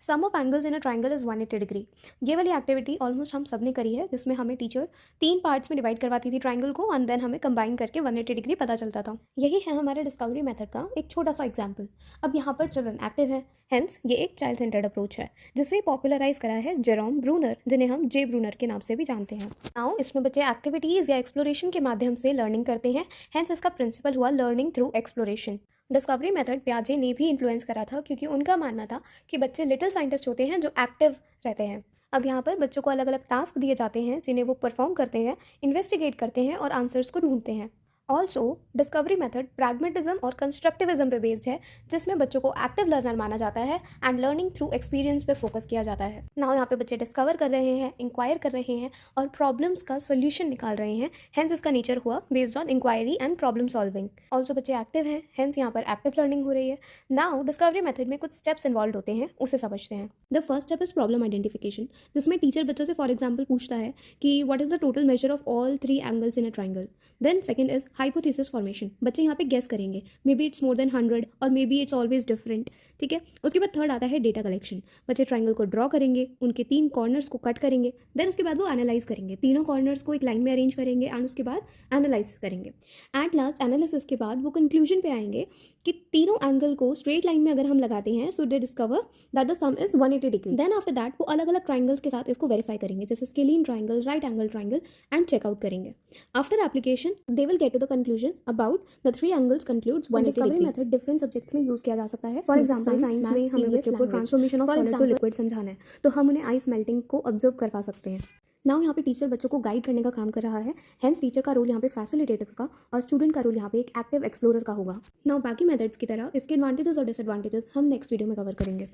Some of angles in a triangle is 180 degree. ये वाली activity almost हम सब ने करी है, जिसमें हमें टीचर 3 पार्ट्स में डिवाइड करवाती थी ट्राइंगल को एंड देन हमें कंबाइन करके 180 डिग्री पता चलता था। यही है हमारे डिस्कवरी मेथड का एक छोटा सा एग्जाम्पल। अब यहाँ पर चिल्ड्रन एक्टिव है, हेंस ये एक चाइल्ड सेंटर्ड अप्रोच है जिसे पॉपुलराइज करा है जेरोम ब्रूनर, जिन्हें हम जे ब्रूनर के नाम से भी जानते हैं। नाउ इसमें बच्चे एक्टिविटीज़ या एक्सप्लोरेशन के माध्यम से लर्निंग करते हैं, हेंस इसका प्रिंसिपल हुआ learning through exploration. Discovery method प्याजे ने भी इन्फ्लुएंस करा था, क्योंकि उनका मानना था कि बच्चे लिटिल साइंटिस्ट होते हैं जो एक्टिव रहते हैं। अब यहाँ पर बच्चों को अलग अलग टास्क दिए जाते हैं जिन्हें वो परफॉर्म करते हैं, इन्वेस्टिगेट करते हैं और आंसर्स को ढूंढते हैं। ऑल्सो डिस्कवरी मेथड प्रैग्मेटिज्म और कंस्ट्रक्टिविज्म पे बेस्ड है, जिसमें बच्चों को एक्टिव लर्नर माना जाता है एंड लर्निंग थ्रू एक्सपीरियंस पे फोकस किया जाता है। नाउ यहाँ पे बच्चे डिस्कवर कर रहे हैं, इंक्वायर कर रहे हैं और प्रॉब्लम्स का सोल्यूशन निकाल रहे हैं, हेंस इसका नेचर हुआ based on inquiry and problem solving. Also बच्चे एक्टिव हैं, हेंस यहाँ पर एक्टिव लर्निंग हो रही है। नाउ डिस्कवरी मेथड में कुछ स्टेप्स इन्वॉल्व होते हैं, उसे समझते हैं। The first step is problem identification, जिसमें टीचर बच्चों से फॉर एग्जाम्पल पूछता है कि what is the total measure of all 3 angles in a triangle. Then second is hypothesis formation, बच्चे यहाँ पे गेस करेंगे, maybe it's more than 100 और maybe it's always different. ठीक है, उसके बाद थर्ड आता है डेटा कलेक्शन, बच्चे ट्राइंगल को ड्रॉ करेंगे, उनके 3 कॉर्नर्स को कट करेंगे, देन उसके बाद वो एनालाइज करेंगे, तीनों कॉर्नर्स को एक लाइन में अरेंज करेंगे एंड उसके बाद एनालाइज करेंगे। एट लास्ट एनालिसिस के बाद वो कंक्लूजन पे आएंगे कि तीनों एंगल को स्ट्रेट लाइन में अगर हम लगाते हैं so they discover that the sum is 180 degree. Then after that वो अलग अलग ट्राइंगल्स के साथ इसको वेरीफाई करेंगे, जैसे scalene triangle, right angle triangle and checkout करेंगे। After application they will get to the conclusion about the 3 angles concludes 180 degree. Method different subjects में यूज किया जा सकता है। फॉर एग्जांपल साइंस में हमें बच्चों को transformation of solid to liquid समझाना है, तो हम उन्हें आइस मेल्टिंग को ऑब्जर्व करवा सकते हैं। नाउ यहाँ पे टीचर बच्चों को गाइड करने का काम कर रहा है, हेंस टीचर का रोल यहाँ पे फैसिलिटेटर का और स्टूडेंट का रोल यहाँ पे एक एक्टिव एक्सप्लोरर का होगा। नाउ बाकी मेथड्स की तरह इसके एडवांटेजेस और डिसएडवांटेजेस हम नेक्स्ट वीडियो में कवर करेंगे।